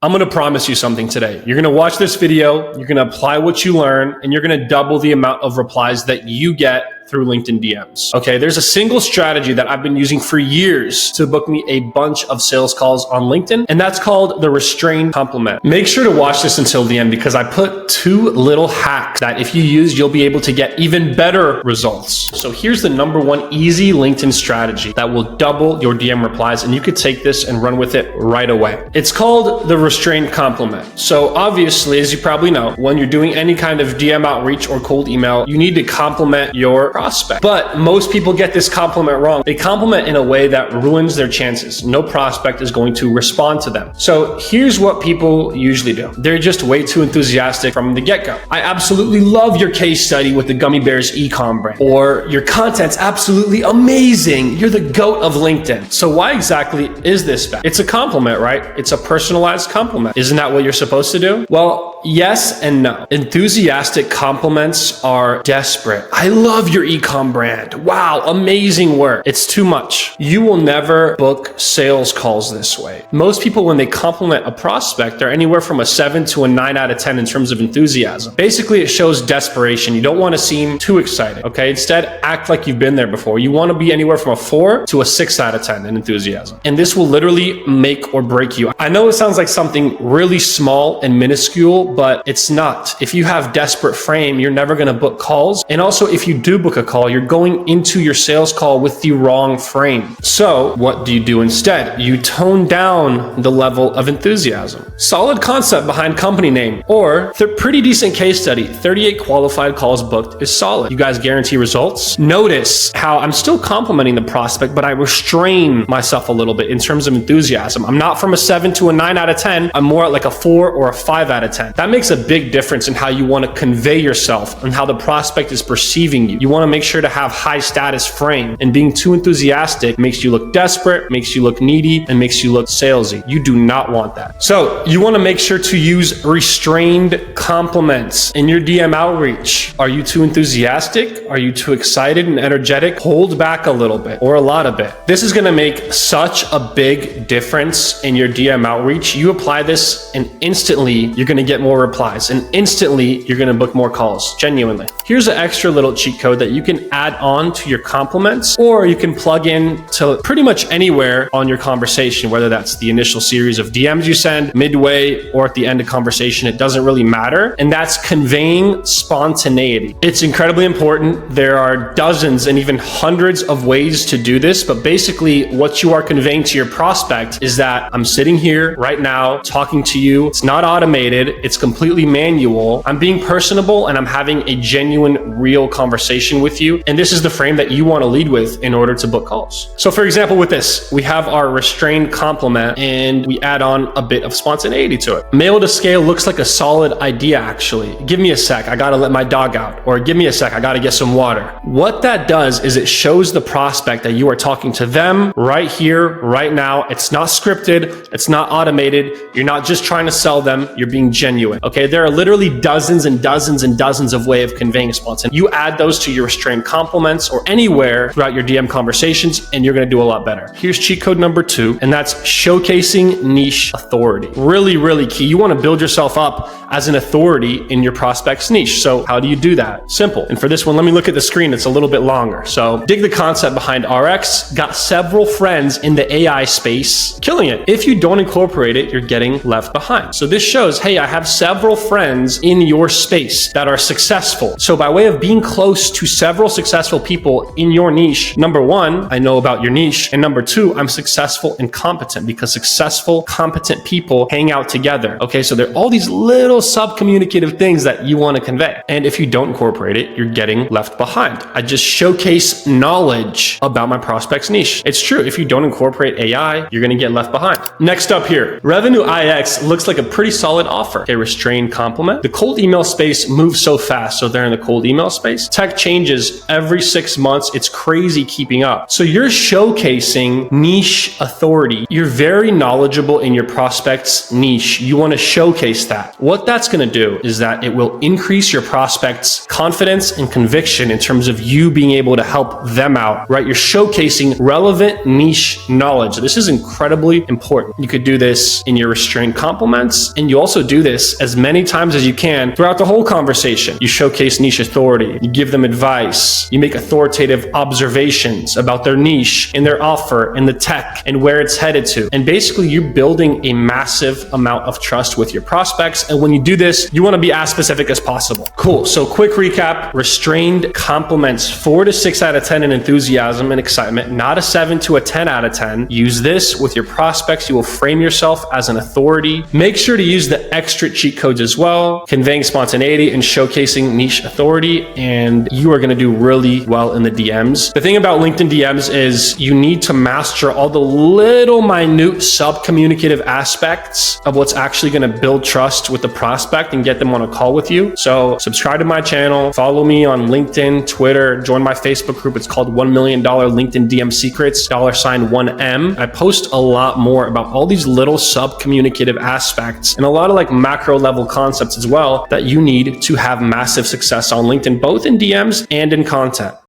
I'm going to promise you something today. You're going to watch this video, you're going to apply what you learn, and you're going to double the amount of replies that you get through LinkedIn DMs. Okay, there's a single strategy that I've been using for years to book me a bunch of sales calls on LinkedIn, and that's called the restrained compliment. Make sure to watch this until the end because I put 2 little hacks that if you use, you'll be able to get even better results. So here's the #1 easy LinkedIn strategy that will double your DM replies, and you could take this and run with it right away. It's called the restrained compliment. So obviously, as you probably know, when you're doing any kind of DM outreach or cold email, you need to compliment your prospect. But most people get this compliment wrong. They compliment in a way that ruins their chances. No prospect is going to respond to them. So here's what people usually do. They're just way too enthusiastic from the get-go. I absolutely love your case study with the Gummy Bears e-com brand. Or your content's absolutely amazing. You're the GOAT of LinkedIn. So why exactly is this bad? It's a compliment, right? It's a personalized compliment. Isn't that what you're supposed to do? Well, yes and no. Enthusiastic compliments are desperate. I love your e-com brand. Wow, amazing work. It's too much. You will never book sales calls this way. Most people, when they compliment a prospect, they're anywhere from a 7 to a 9 out of 10 in terms of enthusiasm. Basically, it shows desperation. You don't want to seem too excited, okay? Instead, act like you've been there before. You want to be anywhere from a 4 to a 6 out of 10 in enthusiasm. And this will literally make or break you. I know it sounds like something really small and minuscule, but it's not. If you have desperate frame, you're never going to book calls. And also, if you do book a call, you're going into your sales call with the wrong frame. So what do you do instead? You tone down the level of enthusiasm. Solid concept behind company name, or the pretty decent case study. 38 qualified calls booked is solid. You guys guarantee results? Notice how I'm still complimenting the prospect, but I restrain myself a little bit in terms of enthusiasm. I'm not from a 7 to a 9 out of 10. I'm more at like a 4 or a 5 out of 10. That makes a big difference in how you want to convey yourself and how the prospect is perceiving you. You want to make sure to have high status frame, and being too enthusiastic makes you look desperate, makes you look needy, and makes you look salesy. You do not want that. So you want to make sure to use restrained compliments in your DM outreach. Are you too enthusiastic? Are you too excited and energetic? Hold back a little bit or a lot of it. This is going to make such a big difference in your DM outreach. You apply this and instantly you're going to get more replies, and instantly you're going to book more calls. Genuinely. Here's an extra little cheat code that you can add on to your compliments, or you can plug in to pretty much anywhere on your conversation, whether that's the initial series of DMs you send, midway, or at the end of conversation. It doesn't really matter. And that's conveying spontaneity. It's incredibly important. There are dozens and even hundreds of ways to do this, but basically what you are conveying to your prospect is that I'm sitting here right now talking to you. It's not automated. It's completely manual. I'm being personable and I'm having a genuine, real conversation with you. And this is the frame that you want to lead with in order to book calls. So for example, with this, we have our restrained compliment and we add on a bit of spontaneity to it. Mail to scale looks like a solid idea, actually. Give me a sec, I gotta let my dog out. Or give me a sec, I gotta get some water. What that does is it shows the prospect that you are talking to them right here, right now. It's not scripted, it's not automated. You're not just trying to sell them, you're being genuine. Okay, there are literally dozens and dozens and dozens of ways of conveying spontaneity. You add those to your restrained compliments or anywhere throughout your DM conversations, and you're gonna do a lot better. Here's cheat code #2, and that's showcasing niche authority. Really, really key. You wanna build yourself up as an authority in your prospect's niche. So how do you do that? Simple. And for this one, let me look at the screen. It's a little bit longer. So dig the concept behind RX. Got several friends in the AI space, killing it. If you don't incorporate it, you're getting left behind. So this shows, hey, I have several friends in your space that are successful. So by way of being close to several successful people in your niche, #1, I know about your niche. And #2, I'm successful and competent, because successful, competent people hang out together. Okay, so there are all these little sub-communicative things that you want to convey. And if you don't incorporate it, you're getting left behind. I just showcase knowledge about my prospect's niche. It's true. If you don't incorporate AI, you're going to get left behind. Next up here, Revenue IX looks like a pretty solid offer. Okay, restrained compliment. The cold email space moves so fast, so they're in the cold email space. Tech changes every 6 months. It's crazy keeping up. So you're showcasing niche authority. You're very knowledgeable in your prospect's niche. You want to showcase that. What that's going to do is that it will increase your prospect's confidence and conviction in terms of you being able to help them out, right? You're showcasing relevant niche knowledge. This is incredibly important. You could do this in your restrained compliments, and you also do this as many times as you can throughout the whole conversation. You showcase niche authority. You give them advice. You make authoritative observations about their niche and their offer and the tech and where it's headed to. And basically, you're building a massive amount of trust with your prospects. And when you do this, you want to be as specific as possible. Cool. So quick recap, restrained compliments, 4 to 6 out of 10 in enthusiasm and excitement, not a 7 to a 10 out of 10. Use this with your prospects. You will frame yourself as an authority. Make sure to use the extra cheat codes as well, conveying spontaneity and showcasing niche authority, and you are going to do really well in the DMs. The thing about LinkedIn DMs is you need to master all the little minute sub-communicative aspects of what's actually going to build trust with the prospect and get them on a call with you. So subscribe to my channel, follow me on LinkedIn, Twitter, join my Facebook group. It's called $1 Million LinkedIn DM Secrets, $1M. I post a lot more about all these little sub-communicative aspects and a lot of like macro level concepts as well that you need to have massive success on LinkedIn, both in DMs and in content.